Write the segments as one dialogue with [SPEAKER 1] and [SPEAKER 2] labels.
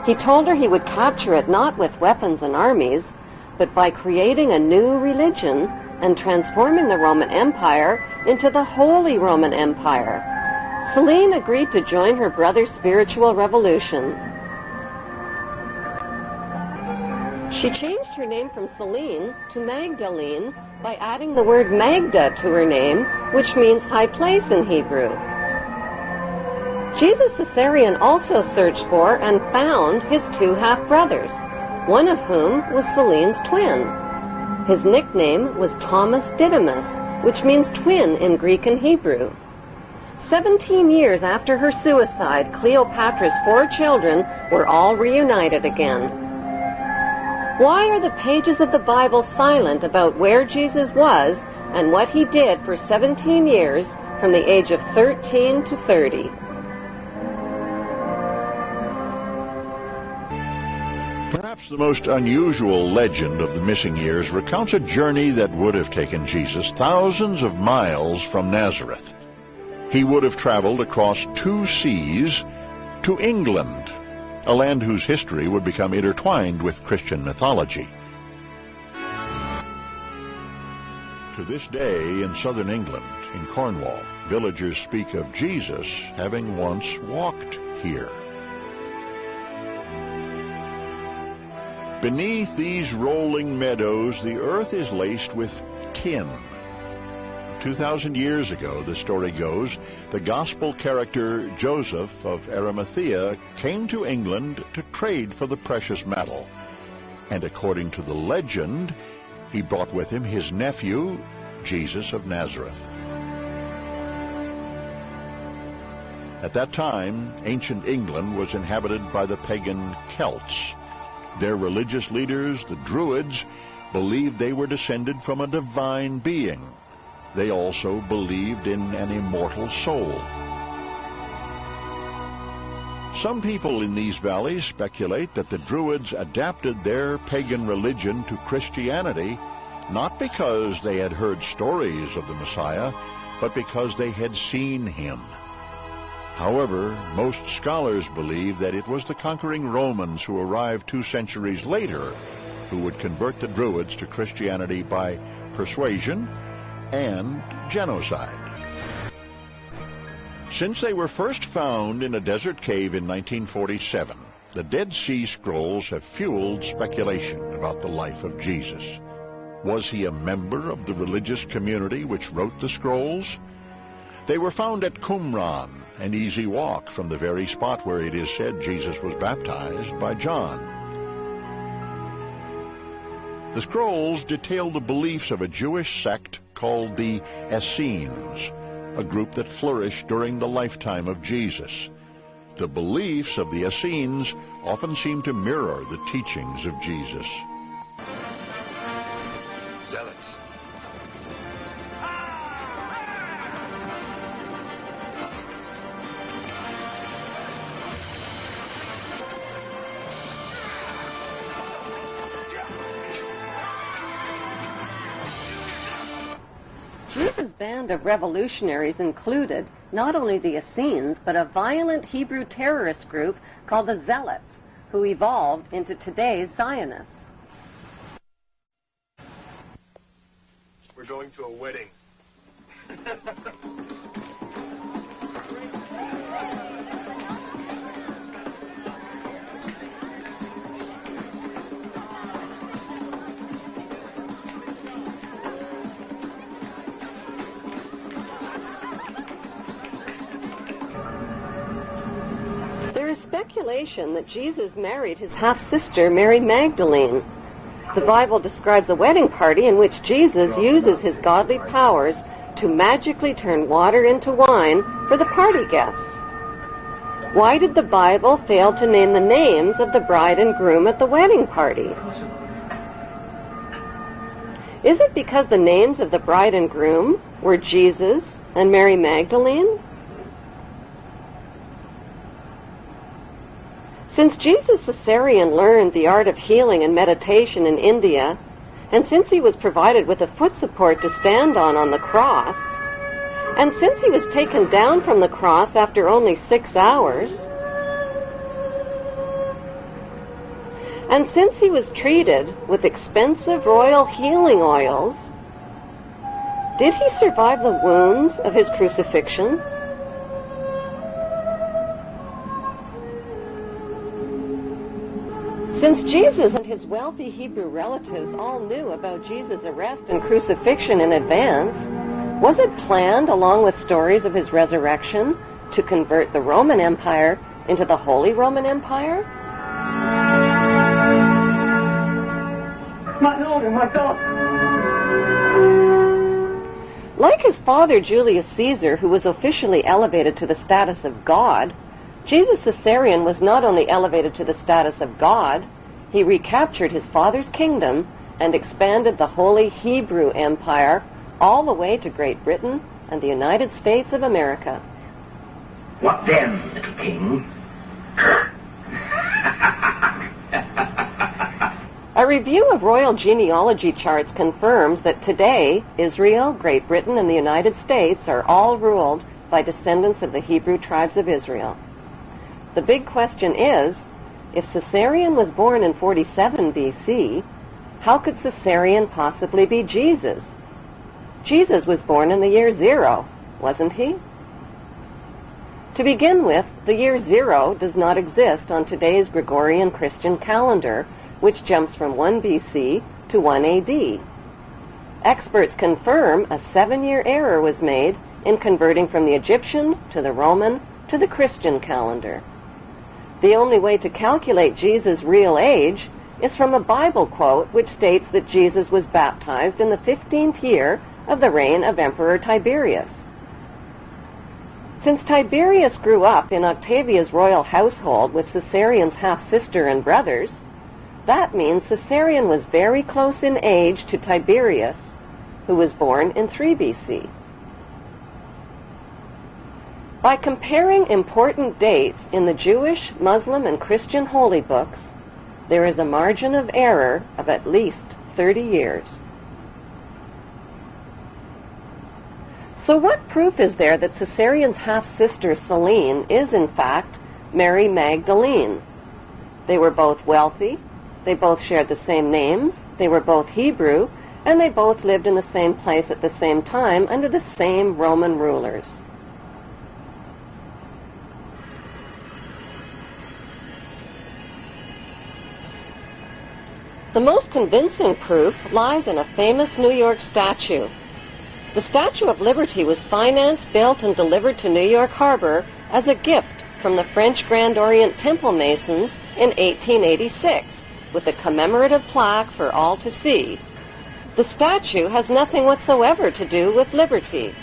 [SPEAKER 1] He told her he would capture it not with weapons and armies, but by creating a new religion and transforming the Roman Empire into the Holy Roman Empire. Celine agreed to join her brother's spiritual revolution. She changed her name from Celine to Magdalene by adding the word Magda to her name, which means high place in Hebrew. Jesus Caesarean also searched for and found his two half-brothers, one of whom was Celine's twin. His nickname was Thomas Didymus, which means twin in Greek and Hebrew. 17 years after her suicide, Cleopatra's 4 children were all reunited again. Why are the pages of the Bible silent about where Jesus was and what he did for 17 years from the age of 13 to 30?
[SPEAKER 2] Perhaps the most unusual legend of the missing years recounts a journey that would have taken Jesus thousands of miles from Nazareth. He would have traveled across 2 seas to England, a land whose history would become intertwined with Christian mythology. To this day, in southern England, in Cornwall, villagers speak of Jesus having once walked here. Beneath these rolling meadows, the earth is laced with tin. 2,000 years ago, the story goes, the gospel character Joseph of Arimathea came to England to trade for the precious metal. And according to the legend, he brought with him his nephew, Jesus of Nazareth. At that time, ancient England was inhabited by the pagan Celts. Their religious leaders, the Druids, believed they were descended from a divine being. They also believed in an immortal soul. Some people in these valleys speculate that the Druids adapted their pagan religion to Christianity, not because they had heard stories of the Messiah, but because they had seen him. However, most scholars believe that it was the conquering Romans who arrived 2 centuries later who would convert the Druids to Christianity by persuasion and genocide. Since they were first found in a desert cave in 1947, the Dead Sea Scrolls have fueled speculation about the life of Jesus. Was he a member of the religious community which wrote the scrolls? They were found at Qumran, an easy walk from the very spot where it is said Jesus was baptized by John. The scrolls detail the beliefs of a Jewish sect called the Essenes, a group that flourished during the lifetime of Jesus. The beliefs of the Essenes often seem to mirror the teachings of Jesus.
[SPEAKER 3] Zealots.
[SPEAKER 1] Jesus' band of revolutionaries included not only the Essenes, but a violent Hebrew terrorist group called the Zealots, who evolved into today's Zionists.
[SPEAKER 3] We're going to a wedding.
[SPEAKER 1] There is speculation that Jesus married his half-sister, Mary Magdalene. The Bible describes a wedding party in which Jesus uses his godly powers to magically turn water into wine for the party guests. Why did the Bible fail to name the names of the bride and groom at the wedding party? Is it because the names of the bride and groom were Jesus and Mary Magdalene? Since Jesus Caesarean learned the art of healing and meditation in India, and since he was provided with a foot support to stand on the cross, and since he was taken down from the cross after only 6 hours, And since he was treated with expensive royal healing oils, did he survive the wounds of his crucifixion? Since Jesus and his wealthy Hebrew relatives all knew about Jesus' arrest and crucifixion in advance, was it planned, along with stories of his resurrection, to convert the Roman Empire into the Holy Roman Empire?
[SPEAKER 4] My Lord, my God!
[SPEAKER 1] Like his father Julius Caesar, who was officially elevated to the status of God, Jesus Caesarion was not only elevated to the status of God, he recaptured his father's kingdom and expanded the Holy Hebrew Empire all the way to Great Britain and the United States of America.
[SPEAKER 4] What then, little king?
[SPEAKER 1] A review of royal genealogy charts confirms that today, Israel, Great Britain, and the United States are all ruled by descendants of the Hebrew tribes of Israel. The big question is, if Caesarion was born in 47 BC, how could Caesarion possibly be Jesus? Jesus was born in the year 0, wasn't he? To begin with, the year 0 does not exist on today's Gregorian Christian calendar, which jumps from 1 BC to 1 AD. Experts confirm a 7-year error was made in converting from the Egyptian to the Roman to the Christian calendar. The only way to calculate Jesus' real age is from a Bible quote which states that Jesus was baptized in the 15th year of the reign of Emperor Tiberius. Since Tiberius grew up in Octavia's royal household with Caesarion's half-sister and brothers, that means Caesarion was very close in age to Tiberius, who was born in 3 BC. By comparing important dates in the Jewish, Muslim, and Christian holy books, there is a margin of error of at least 30 years. So what proof is there that Caesarion's half-sister Selene is in fact Mary Magdalene? They were both wealthy, they both shared the same names, they were both Hebrew, and they both lived in the same place at the same time under the same Roman rulers. The most convincing proof lies in a famous New York statue. The Statue of Liberty was financed, built, and delivered to New York Harbor as a gift from the French Grand Orient Temple Masons in 1886, with a commemorative plaque for all to see. The statue has nothing whatsoever to do with liberty.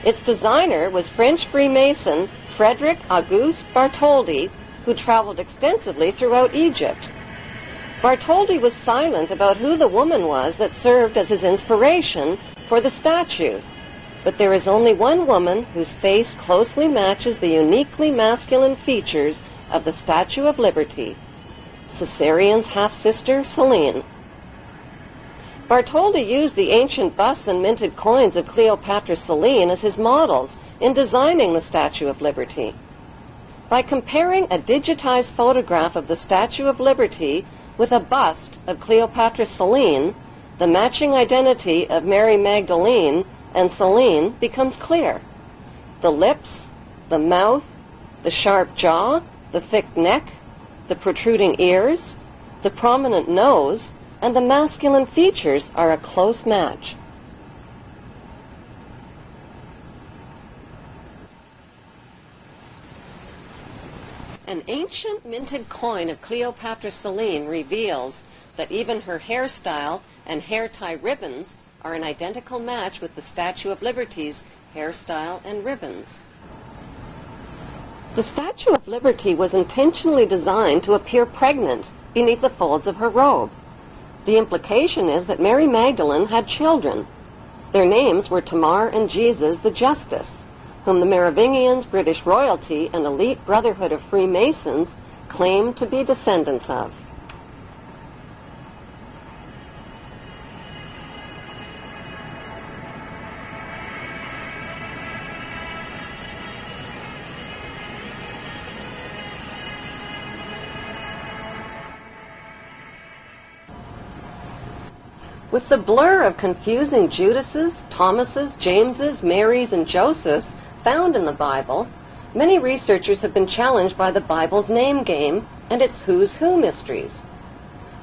[SPEAKER 1] Its designer was French Freemason Frederick Auguste Bartholdi, who traveled extensively throughout Egypt. Bartholdi was silent about who the woman was that served as his inspiration for the statue, but there is only one woman whose face closely matches the uniquely masculine features of the Statue of Liberty, Caesarion's half-sister Selene. Bartholdi used the ancient busts and minted coins of Cleopatra Selene as his models in designing the Statue of Liberty. By comparing a digitized photograph of the Statue of Liberty with a bust of Cleopatra Selene, the matching identity of Mary Magdalene and Selene becomes clear. The lips, the mouth, the sharp jaw, the thick neck, the protruding ears, the prominent nose, and the masculine features are a close match. An ancient minted coin of Cleopatra Selene reveals that even her hairstyle and hair tie ribbons are an identical match with the Statue of Liberty's hairstyle and ribbons. The Statue of Liberty was intentionally designed to appear pregnant beneath the folds of her robe. The implication is that Mary Magdalene had children. Their names were Tamar and Jesus the Justice, whom the Merovingians, British royalty, and elite brotherhood of Freemasons claimed to be descendants of. With the blur of confusing Judases, Thomases, Jameses, Marys, and Josephs found in the Bible, many researchers have been challenged by the Bible's name game and its who's who mysteries.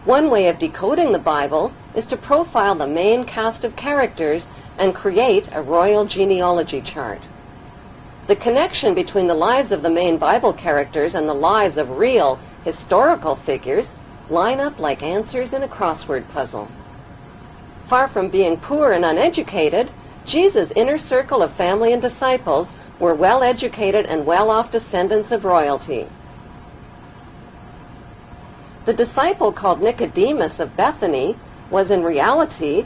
[SPEAKER 1] One way of decoding the Bible is to profile the main cast of characters and create a royal genealogy chart. The connection between the lives of the main Bible characters and the lives of real, historical figures line up like answers in a crossword puzzle. Far from being poor and uneducated, Jesus' inner circle of family and disciples were well-educated and well-off descendants of royalty. The disciple called Nicodemus of Bethany was in reality